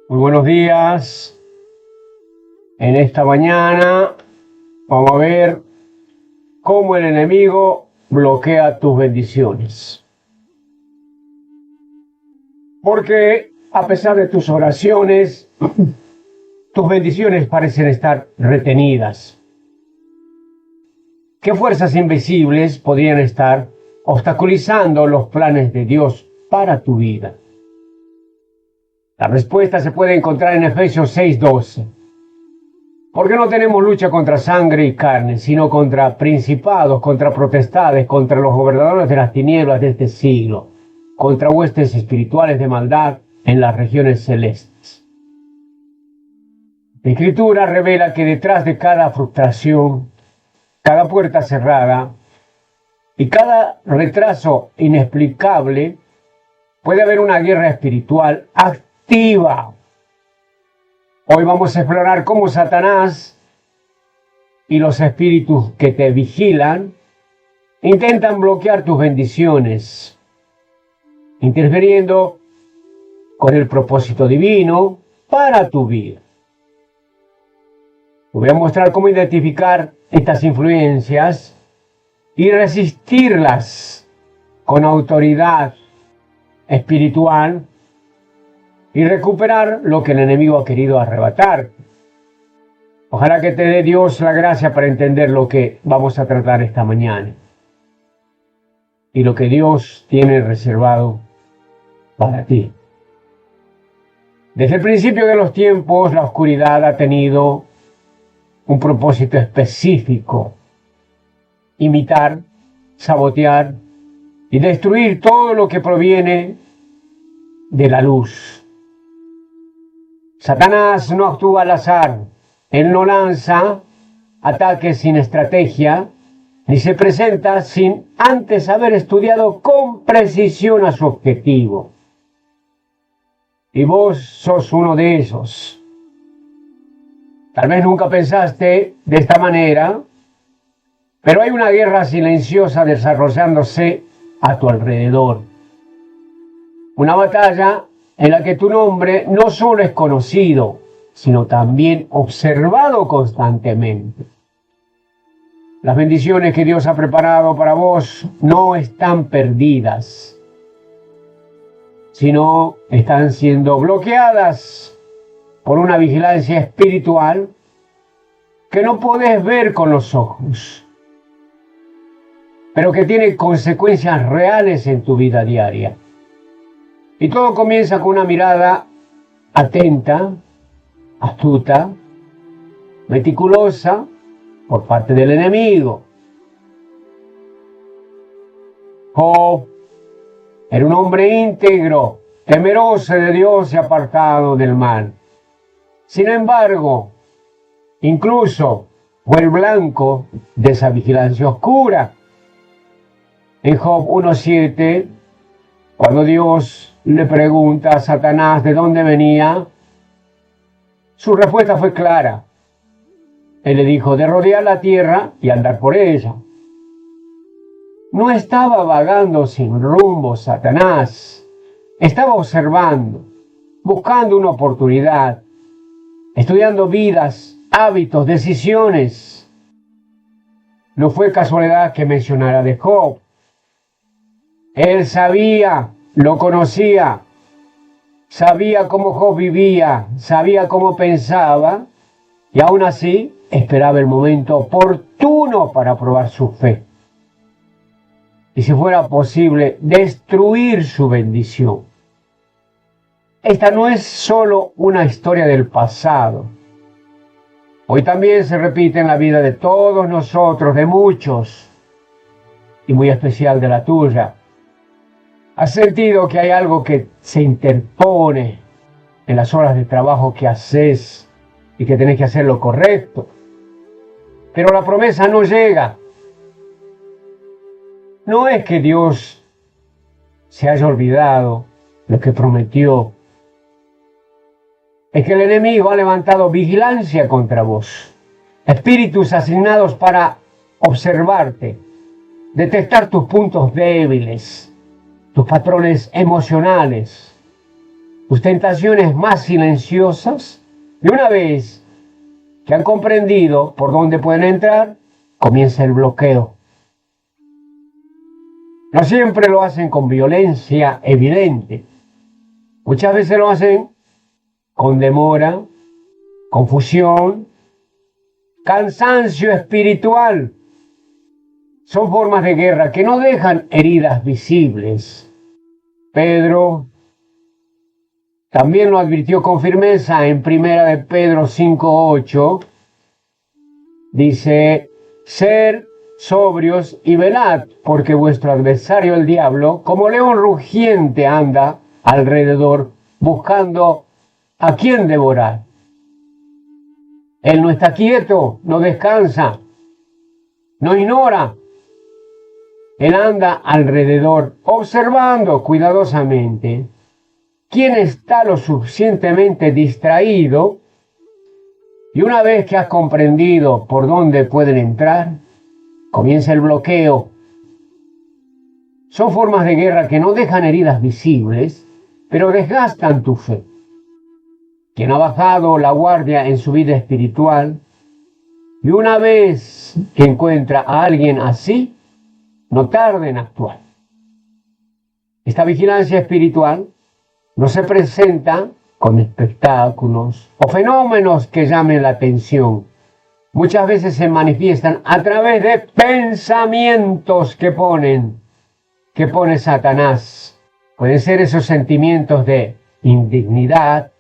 Muy buenos días. En esta mañana vamos a ver cómo el enemigo bloquea tus bendiciones. Porque a pesar de tus oraciones, tus bendiciones parecen estar retenidas. ¿Qué fuerzas invisibles podrían estar obstaculizando los planes de Dios para tu vida? La respuesta se puede encontrar en Efesios 6:12. Porque no tenemos lucha contra sangre y carne, sino contra principados, contra potestades, contra los gobernadores de las tinieblas de este siglo, contra huestes espirituales de maldad en las regiones celestes. La Escritura revela que detrás de cada frustración, cada puerta cerrada y cada retraso inexplicable puede haber una guerra espiritual activa. Hoy vamos a explorar cómo Satanás y los espíritus que te vigilan intentan bloquear tus bendiciones, interfiriendo con el propósito divino para tu vida. Te voy a mostrar cómo identificar estas influencias y resistirlas con autoridad espiritual y recuperar lo que el enemigo ha querido arrebatar. Ojalá que te dé Dios la gracia para entender lo que vamos a tratar esta mañana y lo que Dios tiene reservado para ti. Desde el principio de los tiempos, la oscuridad ha tenido un propósito específico: imitar, sabotear y destruir todo lo que proviene de la luz. Satanás no actúa al azar. Él no lanza ataques sin estrategia, ni se presenta sin antes haber estudiado con precisión a su objetivo. Y vos sos uno de esos. Tal vez nunca pensaste de esta manera, pero hay una guerra silenciosa desarrollándose a tu alrededor. Una batalla en la que tu nombre no solo es conocido, sino también observado constantemente. Las bendiciones que Dios ha preparado para vos no están perdidas, sino están siendo bloqueadas por una vigilancia espiritual que no podés ver con los ojos, pero que tiene consecuencias reales en tu vida diaria. Y todo comienza con una mirada atenta, astuta, meticulosa por parte del enemigo. Job era un hombre íntegro, temeroso de Dios y apartado del mal. Sin embargo, incluso fue el blanco de esa vigilancia oscura. En Job 1:7, cuando Dios le pregunta a Satanás de dónde venía, su respuesta fue clara. Él le dijo: de rodear la tierra y andar por ella. No estaba vagando sin rumbo Satanás. Estaba observando, buscando una oportunidad, estudiando vidas, hábitos, decisiones. No fue casualidad que mencionara de Job. Él sabía, lo conocía, sabía cómo Job vivía, sabía cómo pensaba, y aún así esperaba el momento oportuno para probar su fe. Y si fuera posible, destruir su bendición. Esta no es solo una historia del pasado. Hoy también se repite en la vida de todos nosotros, de muchos, y muy especial de la tuya. ¿Has sentido que hay algo que se interpone en las horas de trabajo que haces y que tenés que hacer lo correcto, pero la promesa no llega? No es que Dios se haya olvidado lo que prometió. Es que el enemigo ha levantado vigilancia contra vos. Espíritus asignados para observarte, detectar tus puntos débiles, tus patrones emocionales, sus tentaciones más silenciosas, y una vez que han comprendido por dónde pueden entrar, comienza el bloqueo. No siempre lo hacen con violencia evidente. Muchas veces lo hacen con demora, confusión, cansancio espiritual. Son formas de guerra que no dejan heridas visibles. Pedro también lo advirtió con firmeza en 1 de Pedro 5:8. Dice, ser sobrios y velad, porque vuestro adversario el diablo, como león rugiente, anda alrededor buscando a quien devorar. Él no está quieto, no descansa, no ignora. Él anda alrededor, observando cuidadosamente quién está lo suficientemente distraído, y una vez que has comprendido por dónde pueden entrar, comienza el bloqueo. Son formas de guerra que no dejan heridas visibles, pero desgastan tu fe. Quien ha bajado la guardia en su vida espiritual, y una vez que encuentra a alguien así, no tarda en actuar. Esta vigilancia espiritual no se presenta con espectáculos o fenómenos que llamen la atención. Muchas veces se manifiestan a través de pensamientos que pone Satanás. Pueden ser esos sentimientos de indignidad,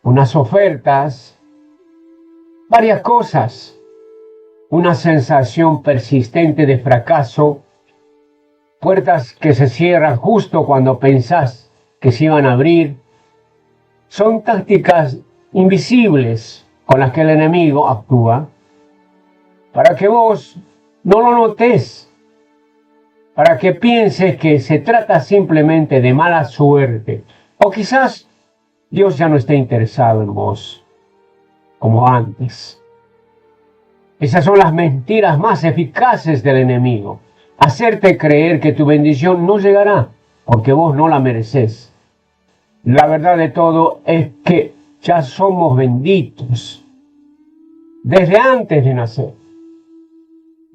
unas ofertas, varias cosas, una sensación persistente de fracaso, puertas que se cierran justo cuando pensás que se iban a abrir. Son tácticas invisibles con las que el enemigo actúa para que vos no lo notes, para que pienses que se trata simplemente de mala suerte, o quizás Dios ya no esté interesado en vos como antes. Esas son las mentiras más eficaces del enemigo. Hacerte creer que tu bendición no llegará porque vos no la mereces. La verdad de todo es que ya somos benditos desde antes de nacer.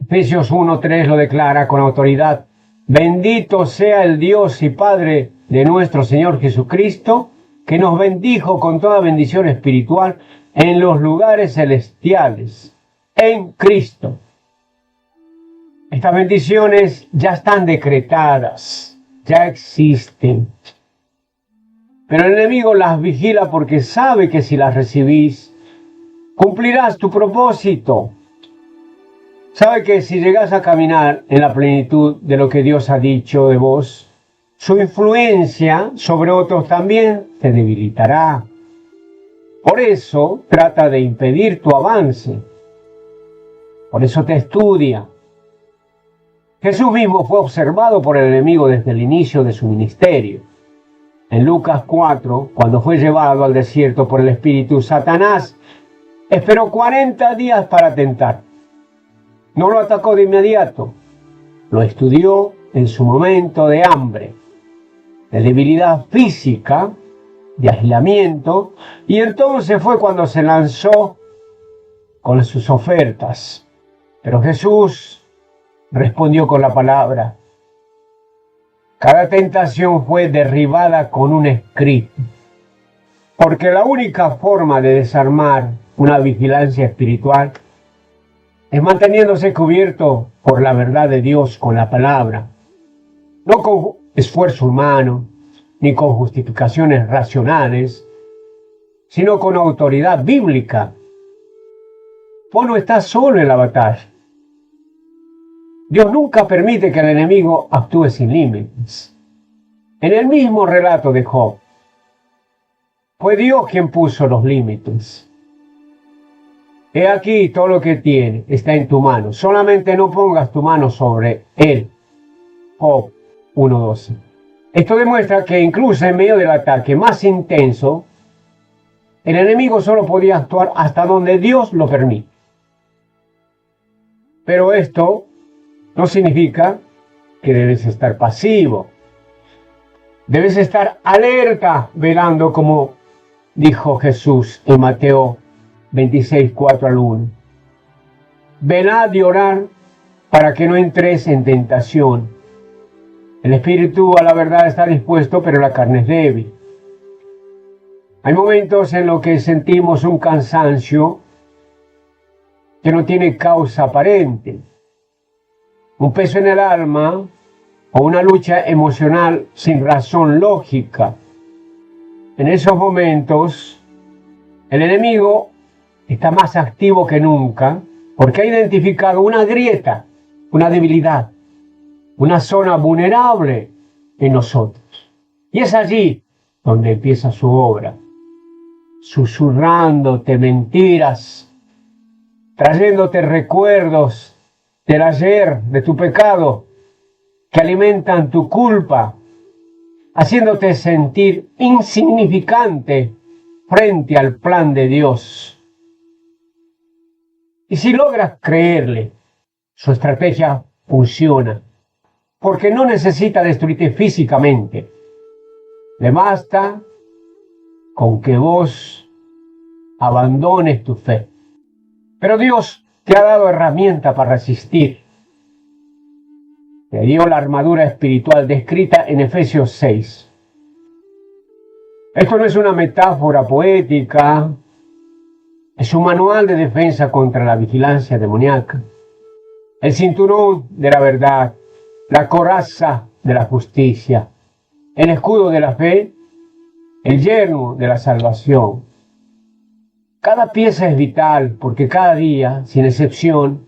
Efesios 1:3 lo declara con autoridad. Bendito sea el Dios y Padre de nuestro Señor Jesucristo, que nos bendijo con toda bendición espiritual en los lugares celestiales, en Cristo. Estas bendiciones ya están decretadas, ya existen. Pero el enemigo las vigila porque sabe que si las recibís, cumplirás tu propósito. Sabe que si llegás a caminar en la plenitud de lo que Dios ha dicho de vos, su influencia sobre otros también te debilitará. Por eso trata de impedir tu avance. Por eso te estudia. Jesús mismo fue observado por el enemigo desde el inicio de su ministerio. En Lucas 4, cuando fue llevado al desierto por el Espíritu, Satanás esperó 40 días para tentar. No lo atacó de inmediato. Lo estudió en su momento de hambre, de debilidad física, de aislamiento, y entonces fue cuando se lanzó con sus ofertas. Pero Jesús respondió con la palabra. Cada tentación fue derribada con un escrito, porque la única forma de desarmar una vigilancia espiritual es manteniéndose cubierto por la verdad de Dios con la palabra, no con esfuerzo humano, ni con justificaciones racionales, sino con autoridad bíblica. Vos no estás solo en la batalla. Dios nunca permite que el enemigo actúe sin límites. En el mismo relato de Job, fue Dios quien puso los límites. He aquí todo lo que tiene está en tu mano. Solamente no pongas tu mano sobre él. Job 1:12. Esto demuestra que incluso en medio del ataque más intenso, el enemigo solo podía actuar hasta donde Dios lo permite. Pero esto no significa que debes estar pasivo. Debes estar alerta, velando, como dijo Jesús en Mateo 26, 4 al 1. Velad y orad para que no entres en tentación. El espíritu a la verdad está dispuesto, pero la carne es débil. Hay momentos en los que sentimos un cansancio que no tiene causa aparente, un peso en el alma o una lucha emocional sin razón lógica. En esos momentos, el enemigo está más activo que nunca porque ha identificado una grieta, una debilidad, una zona vulnerable en nosotros. Y es allí donde empieza su obra, susurrándote mentiras, trayéndote recuerdos del ayer, de tu pecado, que alimentan tu culpa, haciéndote sentir insignificante frente al plan de Dios. Y si logras creerle, su estrategia funciona, porque no necesita destruirte físicamente. Le basta con que vos abandones tu fe. Pero Dios te ha dado herramienta para resistir. Te dio la armadura espiritual descrita en Efesios 6. Esto no es una metáfora poética, es un manual de defensa contra la vigilancia demoníaca. El cinturón de la verdad, la coraza de la justicia, el escudo de la fe, el yelmo de la salvación. Cada pieza es vital porque cada día, sin excepción,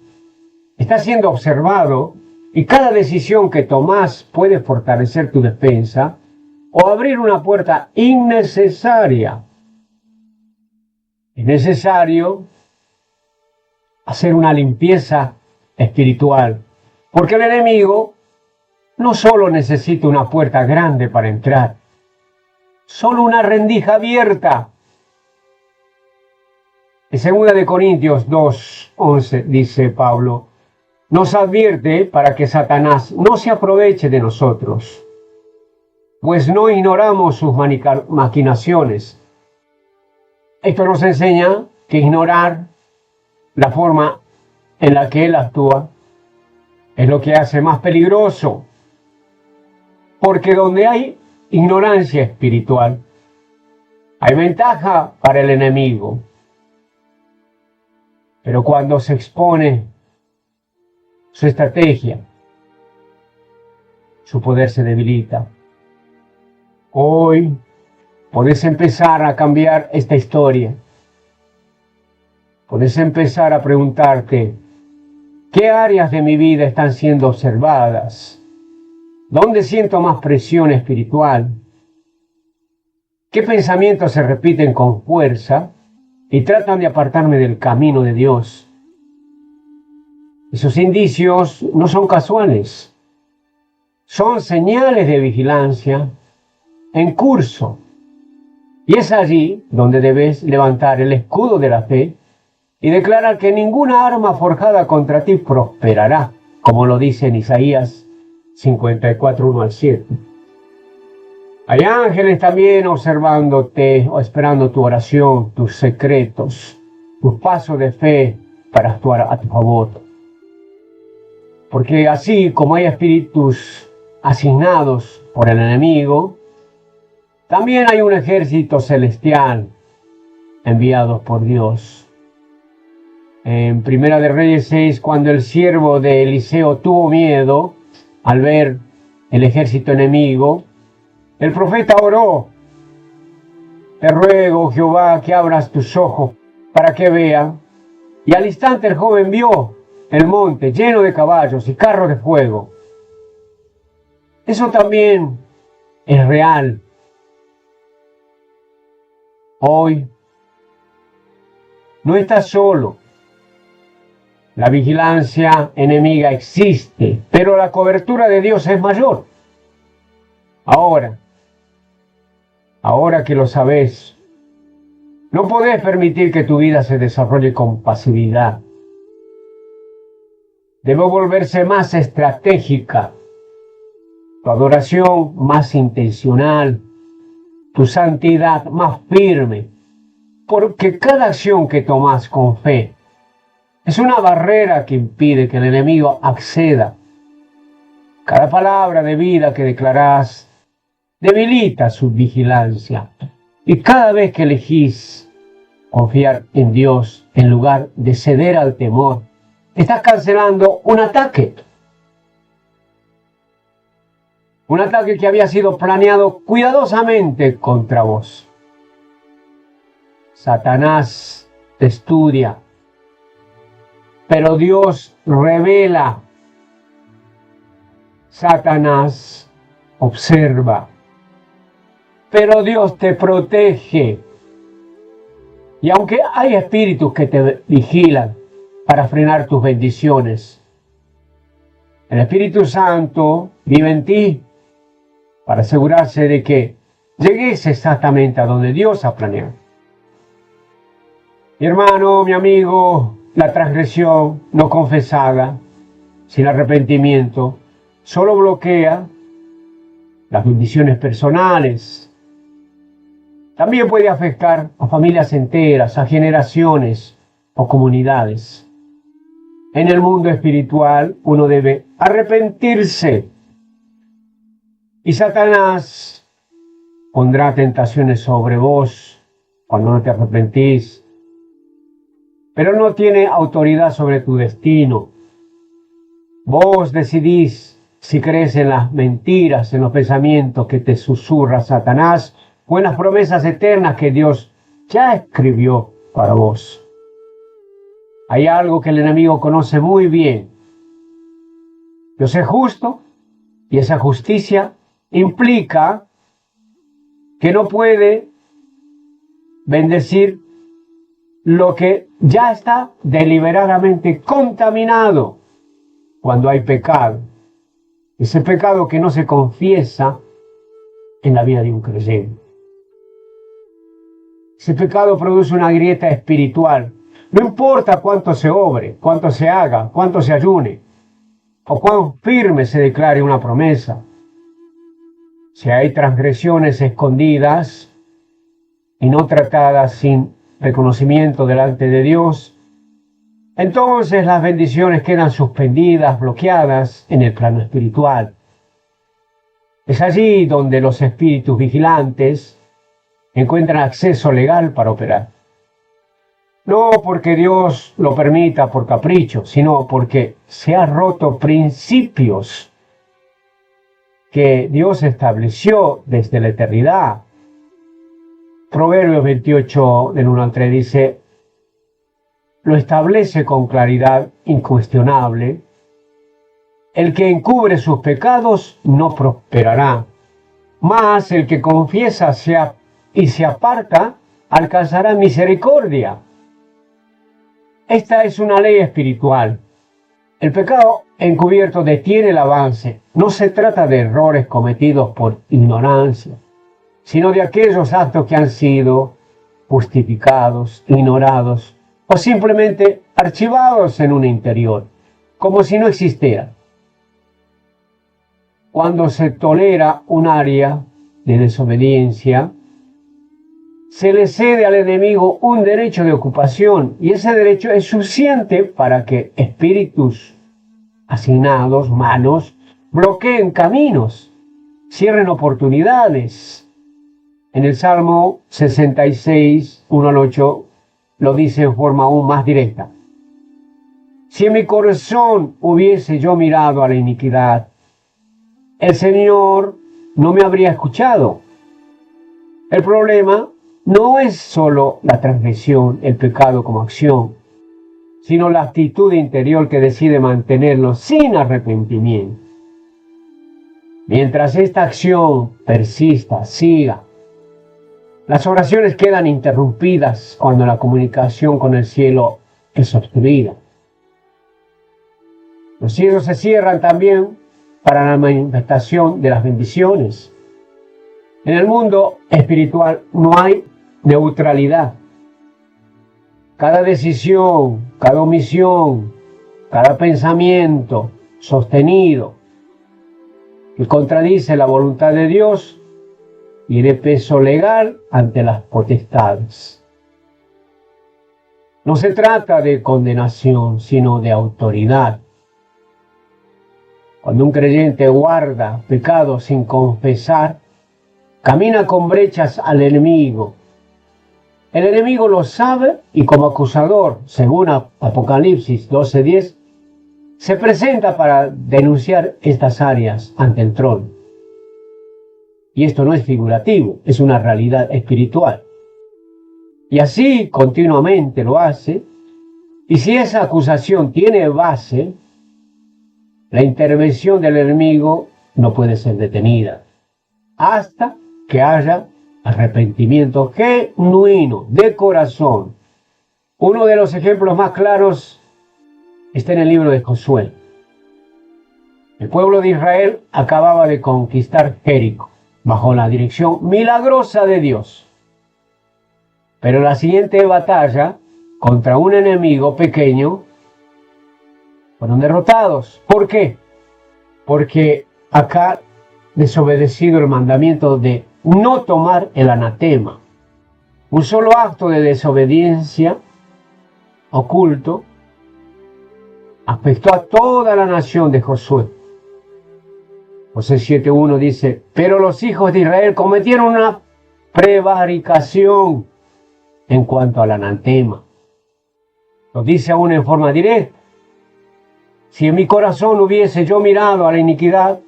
está siendo observado y cada decisión que tomás puede fortalecer tu defensa o abrir una puerta innecesaria. Es necesario hacer una limpieza espiritual, porque el enemigo no solo necesita una puerta grande para entrar, solo una rendija abierta. En 2 Corintios 2:11 dice Pablo, nos advierte para que Satanás no se aproveche de nosotros, pues no ignoramos sus maquinaciones. Esto nos enseña que ignorar la forma en la que él actúa es lo que hace más peligroso, porque donde hay ignorancia espiritual, hay ventaja para el enemigo. Pero cuando se expone su estrategia, su poder se debilita. Hoy podés empezar a cambiar esta historia. Podés empezar a preguntarte, ¿qué áreas de mi vida están siendo observadas? ¿Dónde siento más presión espiritual? ¿Qué pensamientos se repiten con fuerza y tratan de apartarme del camino de Dios? Esos indicios no son casuales, son señales de vigilancia en curso. Y es allí donde debes levantar el escudo de la fe y declarar que ninguna arma forjada contra ti prosperará, como lo dice en Isaías 54, 1 al 7. Hay ángeles también observándote o esperando tu oración, tus secretos, tus pasos de fe para actuar a tu favor. Porque así como hay espíritus asignados por el enemigo, también hay un ejército celestial enviado por Dios. En Primera de Reyes 6, cuando el siervo de Eliseo tuvo miedo al ver el ejército enemigo, el profeta oró: te ruego, Jehová, que abras tus ojos para que vea. Y al instante el joven vio el monte lleno de caballos y carros de fuego. Eso también es real. Hoy no estás solo. La vigilancia enemiga existe, pero la cobertura de Dios es mayor. Ahora que lo sabes, no podés permitir que tu vida se desarrolle con pasividad. Debe volverse más estratégica. tu adoración más intencional, tu santidad más firme, porque cada acción que tomas con fe es una barrera que impide que el enemigo acceda. Cada palabra de vida que declarás debilita su vigilancia. Y cada vez que elegís confiar en Dios en lugar de ceder al temor, estás cancelando un ataque. Un ataque que había sido planeado cuidadosamente contra vos. Satanás te estudia, pero Dios revela. Satanás observa, pero Dios te protege. Y aunque hay espíritus que te vigilan para frenar tus bendiciones, el Espíritu Santo vive en ti para asegurarse de que llegues exactamente a donde Dios ha planeado. Mi hermano, mi amigo, la transgresión no confesada, sin arrepentimiento, solo bloquea las bendiciones personales. También puede afectar a familias enteras, a generaciones o comunidades. En el mundo espiritual uno debe arrepentirse. Y Satanás pondrá tentaciones sobre vos cuando no te arrepentís. Pero no tiene autoridad sobre tu destino. Vos decidís si crees en las mentiras, en los pensamientos que te susurra Satanás o en las promesas eternas que Dios ya escribió para vos. Hay algo que el enemigo conoce muy bien. Dios es justo y esa justicia implica que no puede bendecir lo que ya está deliberadamente contaminado cuando hay pecado. Ese pecado que no se confiesa en la vida de un creyente. Ese pecado produce una grieta espiritual. No importa cuánto se obre, cuánto se haga, cuánto se ayune, o cuán firme se declare una promesa. Si hay transgresiones escondidas y no tratadas sin reconocimiento delante de Dios, entonces las bendiciones quedan suspendidas, bloqueadas en el plano espiritual. Es allí donde los espíritus vigilantes encuentran acceso legal para operar. No porque Dios lo permita por capricho, sino porque se han roto principios que Dios estableció desde la eternidad. Proverbios 28, del 1 al 3 dice, lo establece con claridad incuestionable. El que encubre sus pecados no prosperará, mas el que confiesa y se aparta alcanzará misericordia. Esta es una ley espiritual. El pecado encubierto detiene el avance. No se trata de errores cometidos por ignorancia, sino de aquellos actos que han sido justificados, ignorados o simplemente archivados en un interior, como si no existieran. Cuando se tolera un área de desobediencia, se le cede al enemigo un derecho de ocupación y ese derecho es suficiente para que espíritus asignados, malos, bloqueen caminos, cierren oportunidades. En el Salmo 66, 1 al 8, lo dice en forma aún más directa. Si en mi corazón hubiese yo mirado a la iniquidad, el Señor no me habría escuchado. El problema no es solo la transgresión, el pecado como acción, sino la actitud interior que decide mantenerlo sin arrepentimiento. Mientras esta acción persista, siga, las oraciones quedan interrumpidas cuando la comunicación con el cielo es obstruida. Los cielos se cierran también para la manifestación de las bendiciones. En el mundo espiritual no hay neutralidad. Cada decisión, cada omisión, cada pensamiento sostenido que contradice la voluntad de Dios, tiene peso legal ante las potestades. No se trata de condenación, sino de autoridad. Cuando un creyente guarda pecados sin confesar, camina con brechas al enemigo. El enemigo lo sabe y como acusador, según Apocalipsis 12:10, se presenta para denunciar estas áreas ante el trono. Y esto no es figurativo, es una realidad espiritual. Y así continuamente lo hace, y si esa acusación tiene base, la intervención del enemigo no puede ser detenida hasta que haya arrepentimiento genuino, de corazón. Uno de los ejemplos más claros está en el libro de Josué. El pueblo de Israel acababa de conquistar Jericó bajo la dirección milagrosa de Dios. Pero la siguiente batalla contra un enemigo pequeño fueron derrotados. ¿Por qué? Porque acá desobedecido el mandamiento de no tomar el anatema. Un solo acto de desobediencia oculto afectó a toda la nación de Josué. José 7:1 dice, pero los hijos de Israel cometieron una prevaricación en cuanto al anatema. Lo dice aún en forma directa. Si en mi corazón hubiese yo mirado a la iniquidad,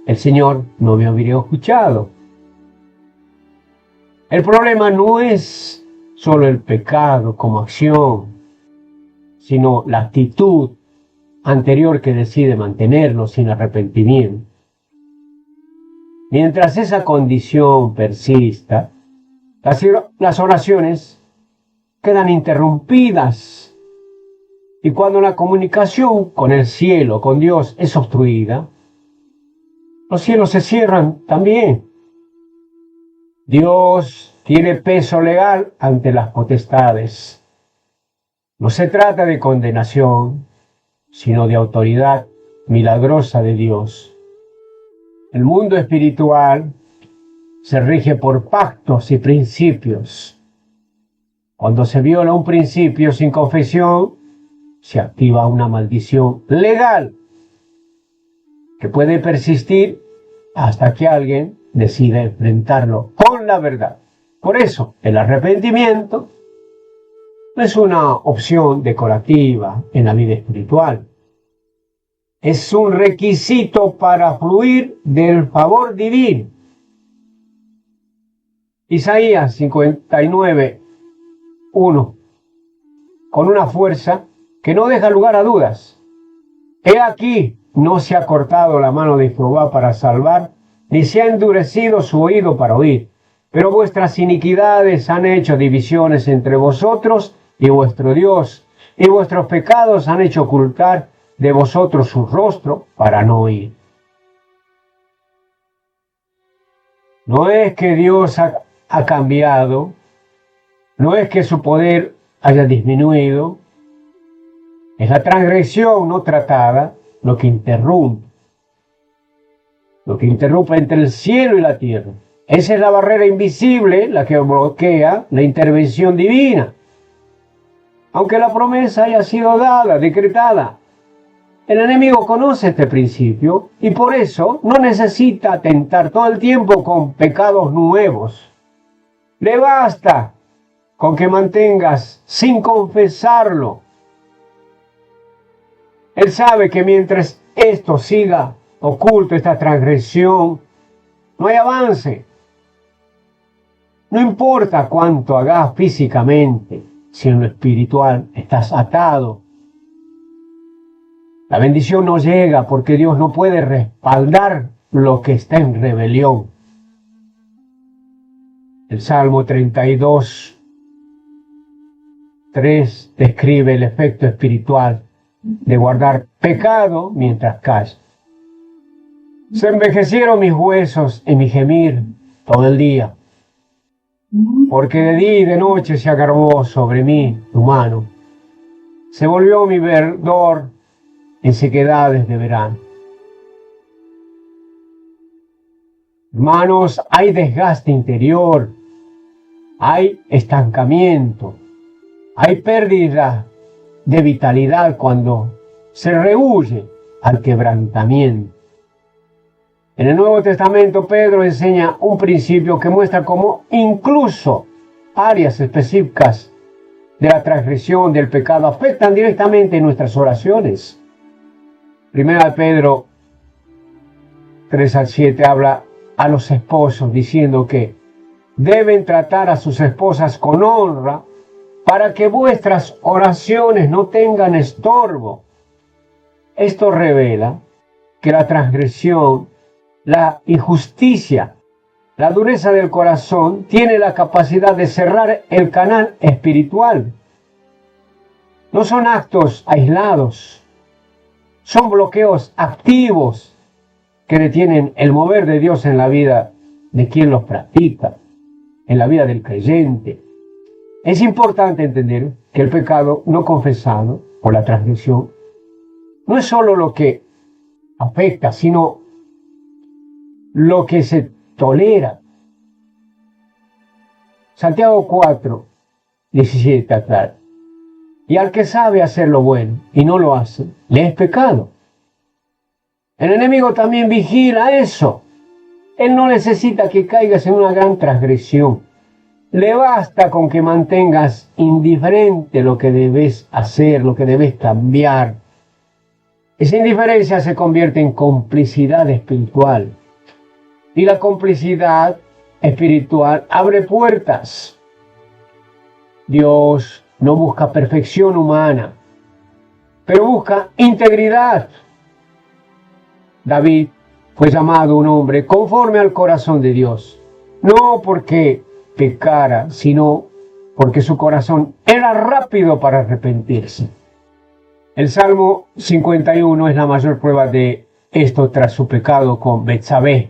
el Señor no me hubiera escuchado. El problema no es solo el pecado como acción, sino la actitud anterior que decide mantenerlo sin arrepentimiento. Mientras esa condición persista, las oraciones quedan interrumpidas. Y cuando la comunicación con el cielo, con Dios, es obstruida, los cielos se cierran también. Dios tiene peso legal ante las potestades. No se trata de condenación, sino de autoridad milagrosa de Dios. El mundo espiritual se rige por pactos y principios. Cuando se viola un principio sin confesión, se activa una maldición legal que puede persistir hasta que alguien decida enfrentarlo con la verdad. Por eso, el arrepentimiento no es una opción decorativa en la vida espiritual. Es un requisito para fluir del favor divino. Isaías 59:1, con una fuerza que no deja lugar a dudas. He aquí, no se ha cortado la mano de Jehová para salvar, ni se ha endurecido su oído para oír. Pero vuestras iniquidades han hecho divisiones entre vosotros y vuestro Dios, y vuestros pecados han hecho ocultar de vosotros su rostro para no oír. No es que Dios ha cambiado, no es que su poder haya disminuido, es la transgresión no tratada lo que interrumpe entre el cielo y la tierra. Esa es la barrera invisible, la que bloquea la intervención divina. Aunque la promesa haya sido dada, decretada, el enemigo conoce este principio y por eso no necesita atentar todo el tiempo con pecados nuevos. Le basta con que mantengas sin confesarlo. Él sabe que mientras esto siga oculto, esta transgresión, no hay avance. No importa cuánto hagas físicamente, si en lo espiritual estás atado. La bendición no llega porque Dios no puede respaldar lo que está en rebelión. El Salmo 32:3 describe el efecto espiritual de guardar pecado mientras calla. Se envejecieron mis huesos en mi gemir todo el día, porque de día y de noche se agravó sobre mí tu mano. Se volvió mi verdor en sequedades de verano. Hermanos, hay desgaste interior, hay estancamiento, hay pérdida de vitalidad cuando se rehúye al quebrantamiento. En el Nuevo Testamento, Pedro enseña un principio que muestra cómo incluso áreas específicas de la transgresión, del pecado, afectan directamente nuestras oraciones. Primera de Pedro 3 al 7 habla a los esposos diciendo que deben tratar a sus esposas con honra para que vuestras oraciones no tengan estorbo. Esto revela que la transgresión, la injusticia, la dureza del corazón tiene la capacidad de cerrar el canal espiritual. No son actos aislados, son bloqueos activos que detienen el mover de Dios en la vida de quien los practica, en la vida del creyente. Es importante entender que el pecado no confesado o la transgresión no es solo lo que afecta, sino lo que se tolera. Santiago 4, 17 aclara: y al que sabe hacer lo bueno y no lo hace, le es pecado. El enemigo también vigila eso. Él no necesita que caigas en una gran transgresión. Le basta con que mantengas indiferente lo que debes hacer, lo que debes cambiar. Esa indiferencia se convierte en complicidad espiritual. Y la complicidad espiritual abre puertas. Dios no busca perfección humana, pero busca integridad. David fue llamado un hombre conforme al corazón de Dios, no porque pecara, sino porque su corazón era rápido para arrepentirse. El Salmo 51 es la mayor prueba de esto tras su pecado con Betsabé.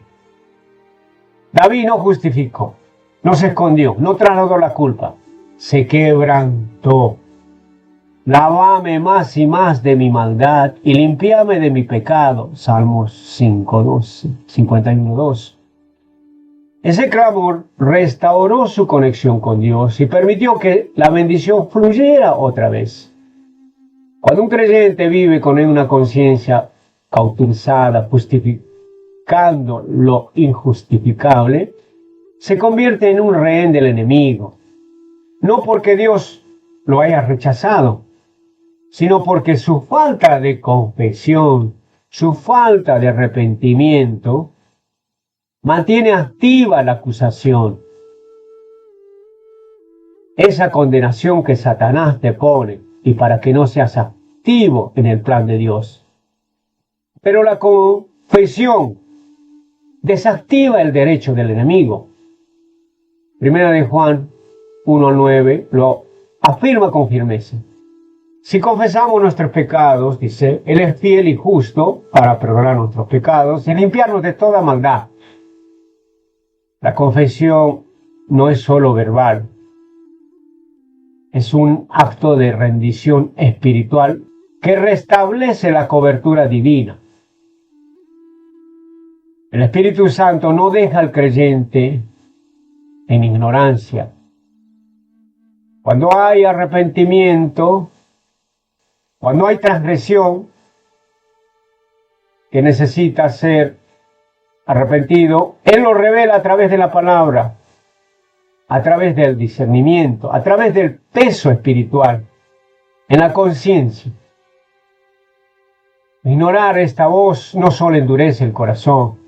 David no justificó, no se escondió, no trasladó la culpa, se quebrantó. Lávame más y más de mi maldad y limpiame de mi pecado. Salmos 51:2. Ese clamor restauró su conexión con Dios y permitió que la bendición fluyera otra vez. Cuando un creyente vive con una conciencia cauterizada, justificando lo injustificable, se convierte en un rehén del enemigo. No porque Dios lo haya rechazado, sino porque su falta de confesión, su falta de arrepentimiento, mantiene activa la acusación. Esa condenación que Satanás te pone, y para que no seas activo en el plan de Dios. Pero la confesión desactiva el derecho del enemigo. Primera de Juan 1:9 lo afirma con firmeza. Si confesamos nuestros pecados, dice, Él es fiel y justo para perdonar nuestros pecados y limpiarnos de toda maldad. La confesión no es solo verbal, es un acto de rendición espiritual que restablece la cobertura divina. El Espíritu Santo no deja al creyente en ignorancia. Cuando hay arrepentimiento, cuando hay transgresión que necesita ser arrepentido, Él lo revela a través de la palabra, a través del discernimiento, a través del peso espiritual, en la conciencia. Ignorar esta voz no solo endurece el corazón,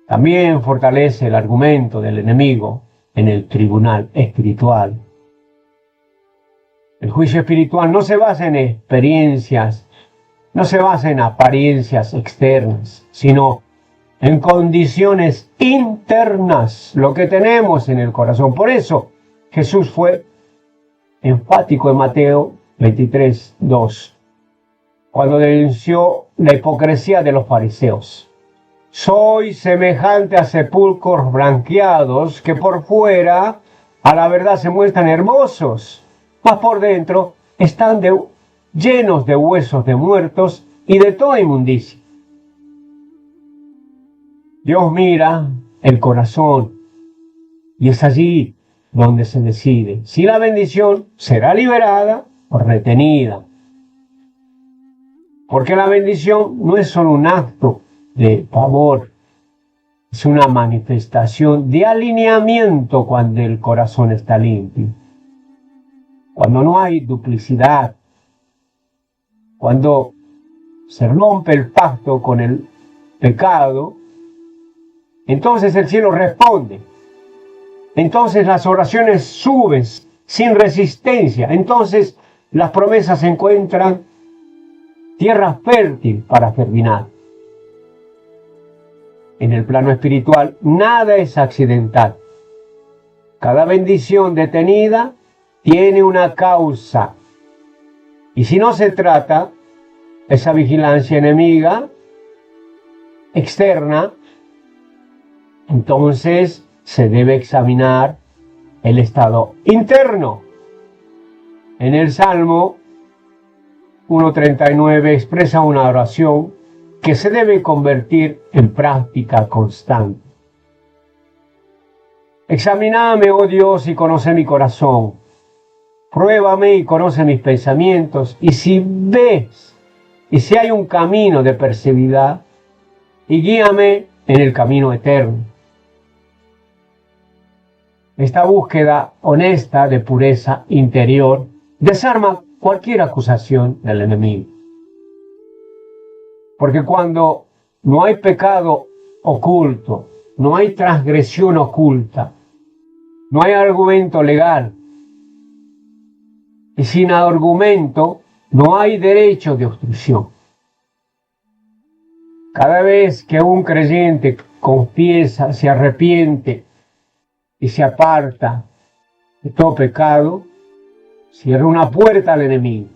también fortalece el argumento del enemigo en el tribunal espiritual. El juicio espiritual no se basa en experiencias, no se basa en apariencias externas, sino en condiciones internas, lo que tenemos en el corazón. Por eso Jesús fue enfático en Mateo 23:2, cuando denunció la hipocresía de los fariseos. Soy semejante a sepulcros blanqueados que por fuera a la verdad se muestran hermosos, mas por dentro están llenos de huesos de muertos y de toda inmundicia. Dios mira el corazón. Y es allí donde se decide si la bendición será liberada o retenida. Porque la bendición no es solo un acto de favor, es una manifestación de alineamiento cuando el corazón está limpio. Cuando no hay duplicidad, cuando se rompe el pacto con el pecado, entonces el cielo responde. Entonces las oraciones suben sin resistencia. Entonces las promesas encuentran tierra fértil para germinar. En el plano espiritual, nada es accidental. Cada bendición detenida tiene una causa. Y si no se trata, esa vigilancia enemiga externa, entonces se debe examinar el estado interno. En el Salmo 1:39 expresa una oración que se debe convertir en práctica constante. Examíname, oh Dios, y conoce mi corazón. Pruébame y conoce mis pensamientos. Y si ves, y si hay un camino de perseveridad, y guíame en el camino eterno. Esta búsqueda honesta de pureza interior desarma cualquier acusación del enemigo. Porque cuando no hay pecado oculto, no hay transgresión oculta, no hay argumento legal, y sin argumento no hay derecho de obstrucción. Cada vez que un creyente confiesa, se arrepiente y se aparta de todo pecado, cierra una puerta al enemigo.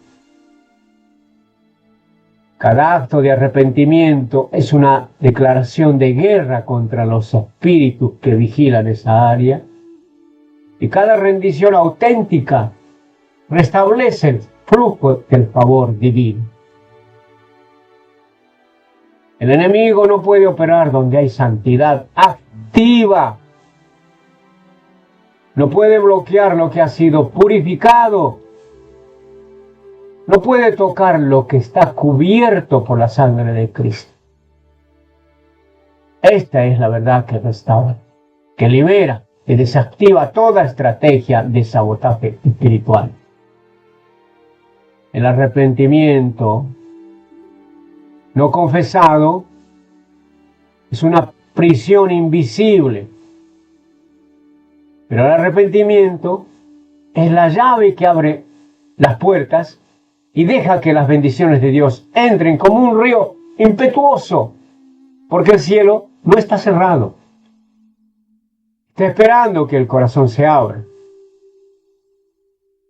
Cada acto de arrepentimiento es una declaración de guerra contra los espíritus que vigilan esa área. Y cada rendición auténtica restablece el flujo del favor divino. El enemigo no puede operar donde hay santidad activa. No puede bloquear lo que ha sido purificado. No puede tocar lo que está cubierto por la sangre de Cristo. Esta es la verdad que restaura, que libera y desactiva toda estrategia de sabotaje espiritual. El arrepentimiento no confesado es una prisión invisible, pero el arrepentimiento es la llave que abre las puertas y deja que las bendiciones de Dios entren como un río impetuoso, porque el cielo no está cerrado. Está esperando que el corazón se abra.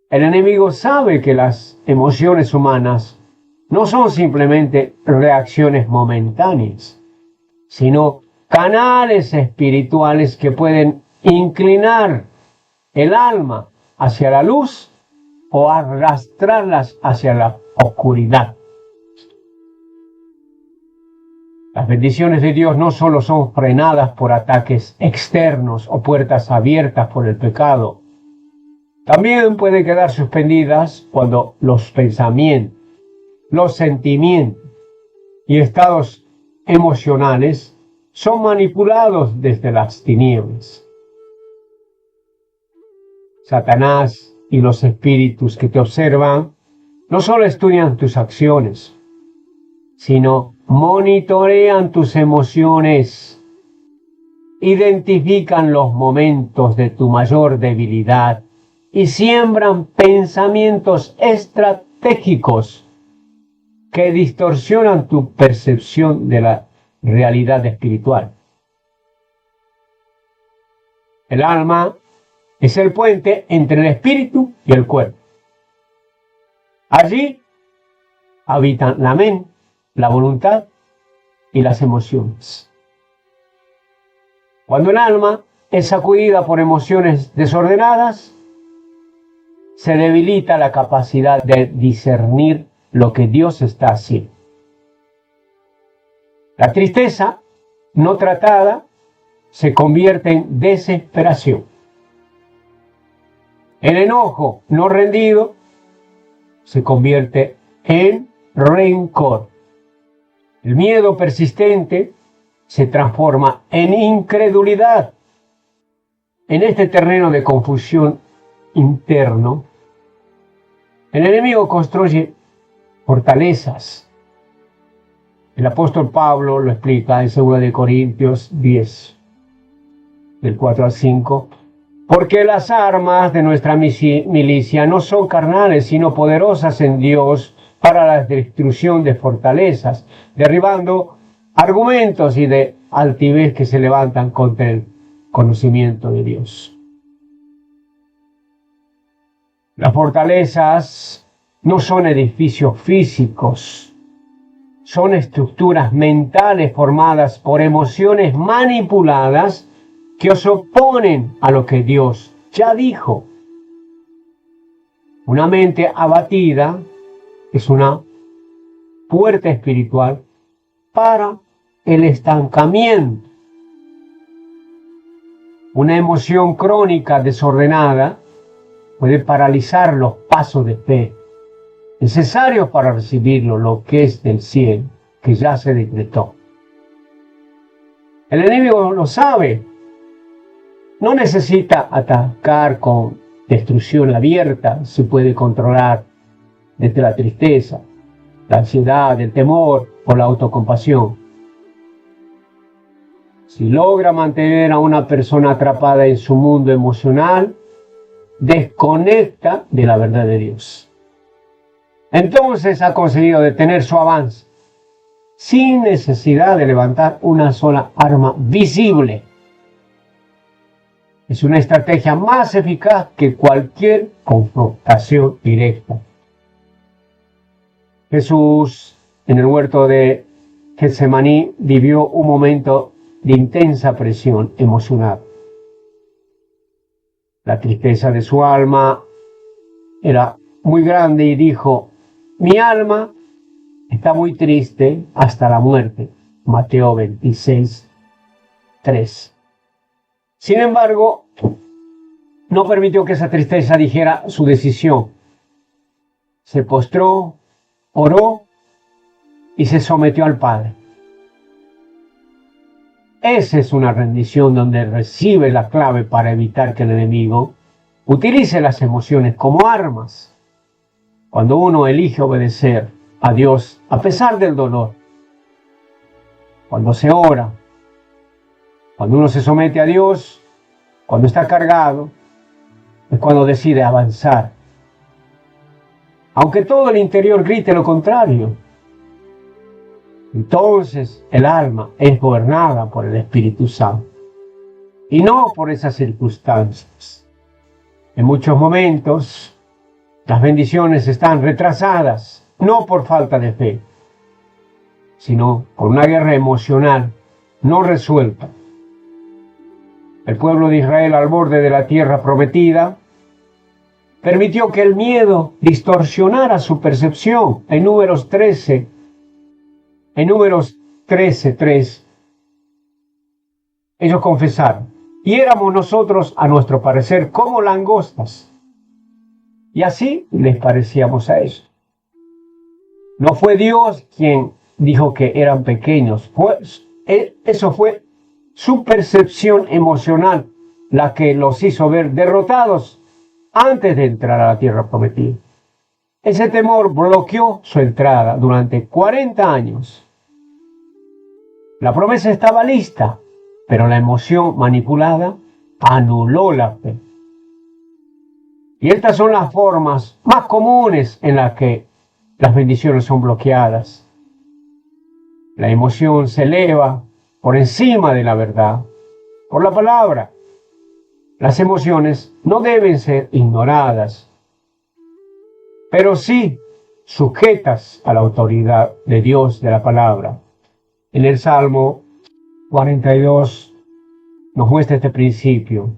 El enemigo sabe que las emociones humanas no son simplemente reacciones momentáneas, sino canales espirituales que pueden inclinar el alma hacia la luz o arrastrarlas hacia la oscuridad. Las bendiciones de Dios no solo son frenadas por ataques externos o puertas abiertas por el pecado, también pueden quedar suspendidas cuando los pensamientos, los sentimientos y estados emocionales son manipulados desde las tinieblas. Satanás y los espíritus que te observan no solo estudian tus acciones, sino monitorean tus emociones, identifican los momentos de tu mayor debilidad y siembran pensamientos estratégicos que distorsionan tu percepción de la realidad espiritual. El alma es el puente entre el espíritu y el cuerpo. Allí habitan la mente, la voluntad y las emociones. Cuando el alma es sacudida por emociones desordenadas, se debilita la capacidad de discernir lo que Dios está haciendo. La tristeza no tratada se convierte en desesperación. El enojo no rendido se convierte en rencor. El miedo persistente se transforma en incredulidad. En este terreno de confusión interno, el enemigo construye fortalezas. El apóstol Pablo lo explica en 2 Corintios 10, del 4 al 5. Porque las armas de nuestra milicia no son carnales, sino poderosas en Dios para la destrucción de fortalezas, derribando argumentos y de altivez que se levantan contra el conocimiento de Dios. Las fortalezas no son edificios físicos, son estructuras mentales formadas por emociones manipuladas que os oponen a lo que Dios ya dijo. Una mente abatida es una puerta espiritual para el estancamiento. Una emoción crónica desordenada puede paralizar los pasos de fe necesarios para recibirlo, lo que es del cielo, que ya se decretó. El enemigo lo sabe. No necesita atacar con destrucción abierta, se puede controlar desde la tristeza, la ansiedad, el temor o la autocompasión. Si logra mantener a una persona atrapada en su mundo emocional, desconecta de la verdad de Dios. Entonces ha conseguido detener su avance sin necesidad de levantar una sola arma visible. Es una estrategia más eficaz que cualquier confrontación directa. Jesús, en el huerto de Getsemaní, vivió un momento de intensa presión emocional. La tristeza de su alma era muy grande y dijo: mi alma está muy triste hasta la muerte. Mateo 26, 3. Sin embargo, no permitió que esa tristeza dijera su decisión. Se postró, oró y se sometió al Padre. Esa es una rendición donde recibe la clave para evitar que el enemigo utilice las emociones como armas. Cuando uno elige obedecer a Dios a pesar del dolor, cuando se ora, cuando uno se somete a Dios, cuando está cargado, es cuando decide avanzar. Aunque todo el interior grite lo contrario, entonces el alma es gobernada por el Espíritu Santo y no por esas circunstancias. En muchos momentos, las bendiciones están retrasadas, no por falta de fe, sino por una guerra emocional no resuelta. El pueblo de Israel, al borde de la tierra prometida, permitió que el miedo distorsionara su percepción. En Números 13:3, ellos confesaron: y éramos nosotros, a nuestro parecer, como langostas. Y así les parecíamos a ellos. No fue Dios quien dijo que eran pequeños. Eso fue su percepción emocional la que los hizo ver derrotados antes de entrar a la tierra prometida. Ese temor bloqueó su entrada durante 40 años. La promesa estaba lista, pero la emoción manipulada anuló la fe. Y estas son las formas más comunes en las que las bendiciones son bloqueadas. La emoción se eleva por encima de la verdad, por la palabra. Las emociones no deben ser ignoradas, pero sí sujetas a la autoridad de Dios, de la palabra. En el Salmo 42 nos muestra este principio.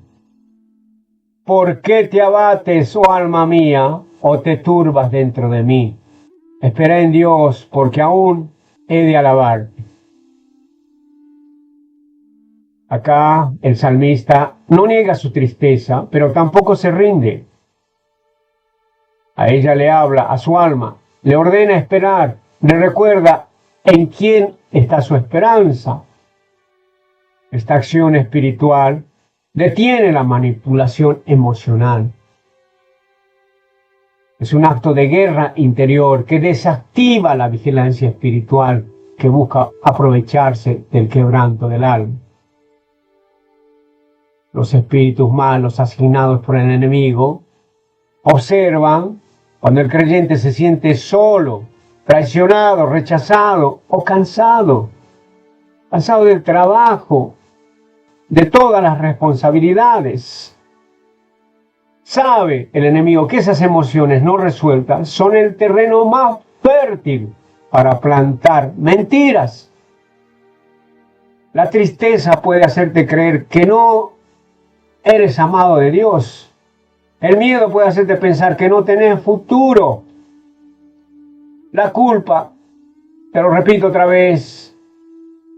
¿Por qué te abates, oh alma mía, o te turbas dentro de mí? Espera en Dios, porque aún he de alabarte. Acá el salmista no niega su tristeza, pero tampoco se rinde. A ella le habla, a su alma, le ordena esperar, le recuerda en quién está su esperanza. Esta acción espiritual detiene la manipulación emocional. Es un acto de guerra interior que desactiva la vigilancia espiritual que busca aprovecharse del quebranto del alma. Los espíritus malos asignados por el enemigo observan cuando el creyente se siente solo, traicionado, rechazado o cansado del trabajo, de todas las responsabilidades. Sabe el enemigo que esas emociones no resueltas son el terreno más fértil para plantar mentiras. La tristeza puede hacerte creer que no eres amado de Dios. El miedo puede hacerte pensar que no tenés futuro. La culpa, te lo repito otra vez,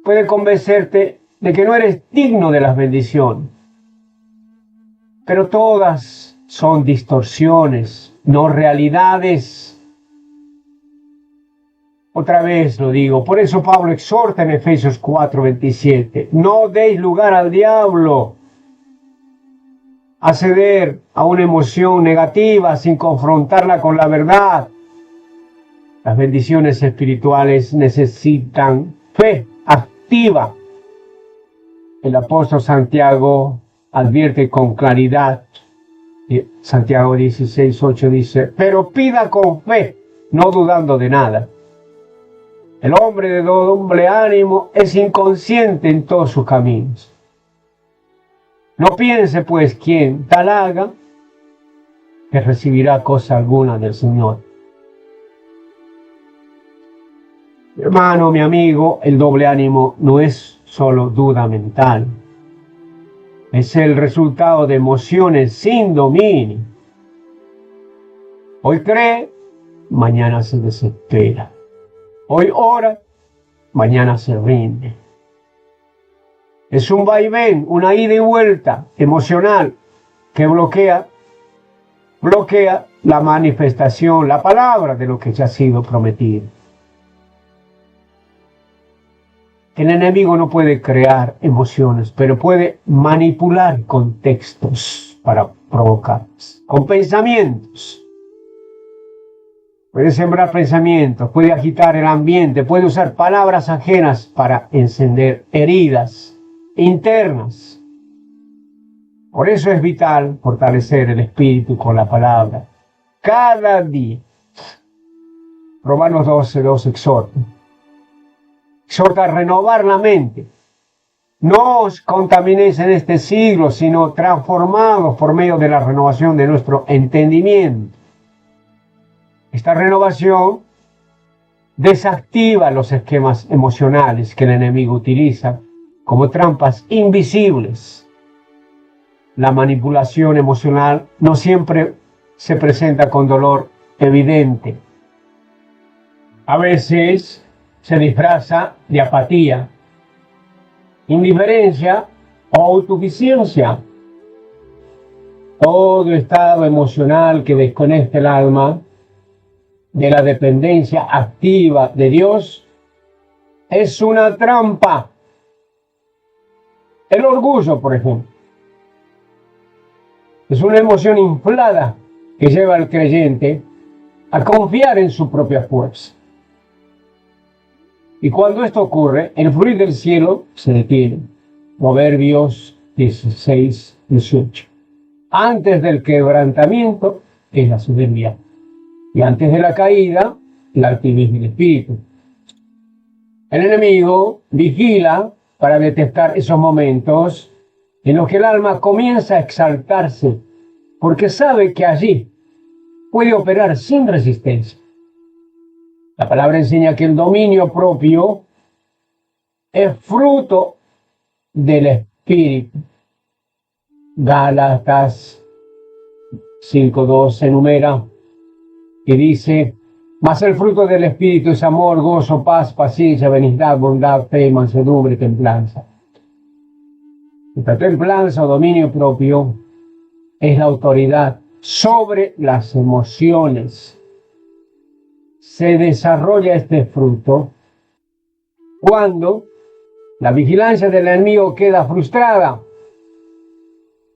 puede convencerte de que no eres digno de las bendiciones. Pero todas son distorsiones, no realidades. Otra vez lo digo, por eso Pablo exhorta en Efesios 4:27, no deis lugar al diablo a ceder a una emoción negativa sin confrontarla con la verdad. Las bendiciones espirituales necesitan fe activa. El apóstol Santiago advierte con claridad. Santiago 16:8 dice, pero pida con fe, no dudando de nada. El hombre de doble ánimo es inconsciente en todos sus caminos. No piense pues quien tal haga, que recibirá cosa alguna del Señor. Mi hermano, mi amigo, el doble ánimo no es solo duda mental. Es el resultado de emociones sin dominio. Hoy cree, mañana se desespera. Hoy ora, mañana se rinde. Es un vaivén, una ida y vuelta emocional que bloquea la manifestación, la palabra de lo que ya ha sido prometido. El enemigo no puede crear emociones, pero puede manipular contextos para provocarlas, con pensamientos. Puede sembrar pensamientos, puede agitar el ambiente, puede usar palabras ajenas para encender heridas internas. Por eso es vital fortalecer el espíritu con la palabra. Cada día. Romanos 12:2 exhorta a renovar la mente. No os contaminéis en este siglo, sino transformados por medio de la renovación de nuestro entendimiento. Esta renovación desactiva los esquemas emocionales que el enemigo utiliza como trampas invisibles. La manipulación emocional no siempre se presenta con dolor evidente. A veces se disfraza de apatía, indiferencia o autosuficiencia. Todo estado emocional que desconecta el alma de la dependencia activa de Dios es una trampa. El orgullo, por ejemplo, es una emoción inflada que lleva al creyente a confiar en su propia fuerza. Y cuando esto ocurre, el fluir del cielo se detiene. Proverbios 16:18. Antes del quebrantamiento es la soberbia. Y antes de la caída, el altivez del espíritu. El enemigo vigila para detectar esos momentos en los que el alma comienza a exaltarse, porque sabe que allí puede operar sin resistencia. La palabra enseña que el dominio propio es fruto del espíritu. Gálatas 5:2 enumera y dice, mas el fruto del espíritu es amor, gozo, paz, paciencia, benignidad, bondad, fe, mansedumbre, templanza. Esta templanza o dominio propio es la autoridad sobre las emociones. Se desarrolla este fruto cuando la vigilancia del enemigo queda frustrada.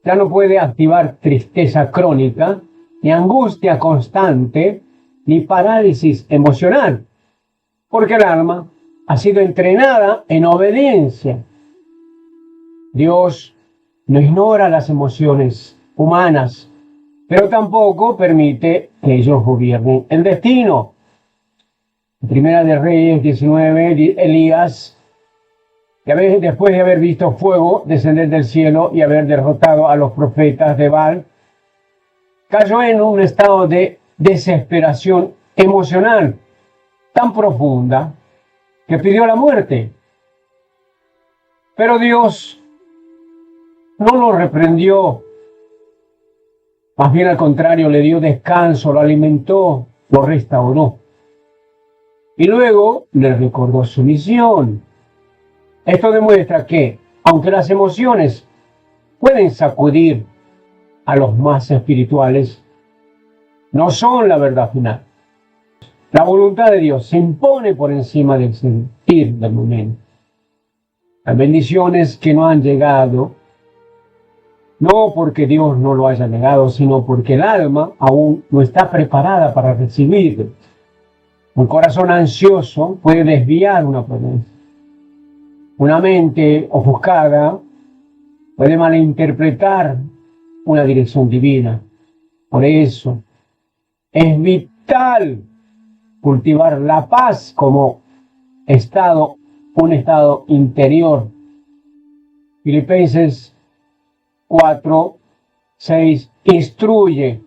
Ya no puede activar tristeza crónica, ni angustia constante, ni parálisis emocional, porque el alma ha sido entrenada en obediencia. Dios no ignora las emociones humanas, pero tampoco permite que ellos gobiernen el destino. En Primera de Reyes 19, Elías, después de haber visto fuego descender del cielo y haber derrotado a los profetas de Baal, cayó en un estado de desesperación emocional tan profunda que pidió la muerte. Pero Dios no lo reprendió, más bien al contrario, le dio descanso, lo alimentó, lo restauró. Y luego le recordó su misión. Esto demuestra que, aunque las emociones pueden sacudir a los más espirituales, no son la verdad final. La voluntad de Dios se impone por encima del sentir del momento. Las bendiciones que no han llegado, no porque Dios no lo haya negado, sino porque el alma aún no está preparada para recibir. Un corazón ansioso puede desviar una promesa. Una mente ofuscada puede malinterpretar una dirección divina. Por eso es vital cultivar la paz como un estado interior. Filipenses 4:6 instruye: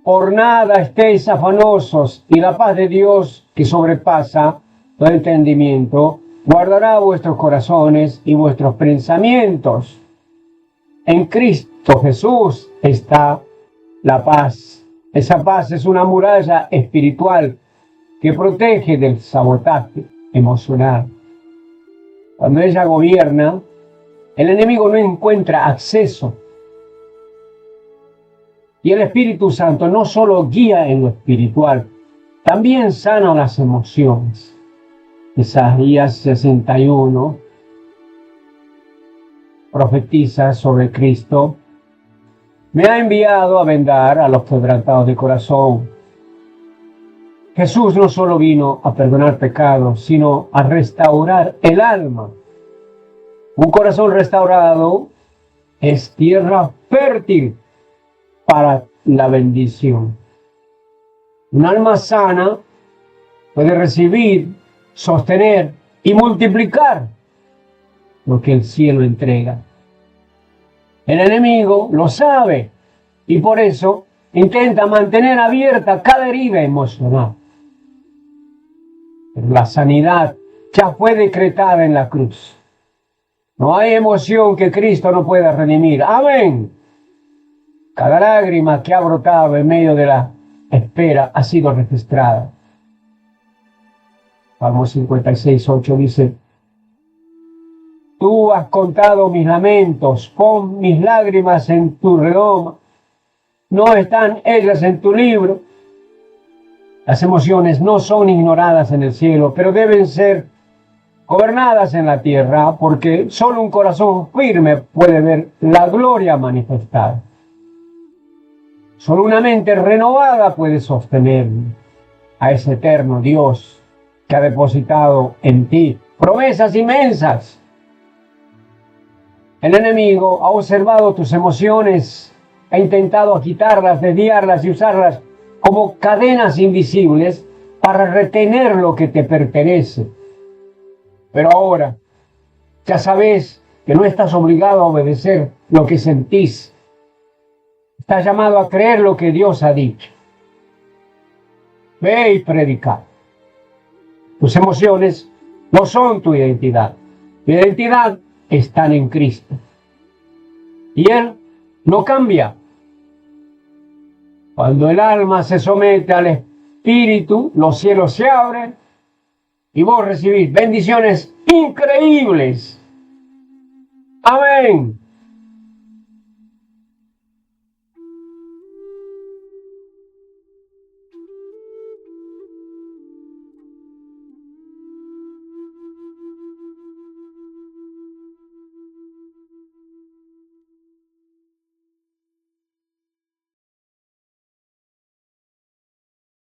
por nada estéis afanosos, y la paz de Dios, que sobrepasa todo entendimiento, guardará vuestros corazones y vuestros pensamientos. En Cristo Jesús está la paz. Esa paz es una muralla espiritual que protege del sabotaje emocional. Cuando ella gobierna, el enemigo no encuentra acceso. Y el Espíritu Santo no solo guía en lo espiritual, también sana las emociones. Isaías 61 profetiza sobre Cristo: me ha enviado a vendar a los quebrantados de corazón. Jesús no solo vino a perdonar pecados, sino a restaurar el alma. Un corazón restaurado es tierra fértil para la bendición. Un alma sana puede recibir, sostener y multiplicar lo que el cielo entrega. El enemigo lo sabe y por eso intenta mantener abierta cada herida emocional. Pero la sanidad ya fue decretada en la cruz. No hay emoción que Cristo no pueda redimir. Amén. Cada lágrima que ha brotado en medio de la espera ha sido registrada. Salmo 56:8 dice: tú has contado mis lamentos, pon mis lágrimas en tu redoma. ¿No están ellas en tu libro? Las emociones no son ignoradas en el cielo, pero deben ser gobernadas en la tierra, porque solo un corazón firme puede ver la gloria manifestada. Solo una mente renovada puede sostener a ese eterno Dios que ha depositado en ti promesas inmensas. El enemigo ha observado tus emociones, ha intentado quitarlas, desviarlas y usarlas como cadenas invisibles para retener lo que te pertenece. Pero ahora ya sabes que no estás obligado a obedecer lo que sentís. Estás llamado a creer lo que Dios ha dicho. Ve y predica. Tus emociones no son tu identidad. Tu identidad está en Cristo. Y Él no cambia. Cuando el alma se somete al Espíritu, los cielos se abren y vos recibís bendiciones increíbles. Amén.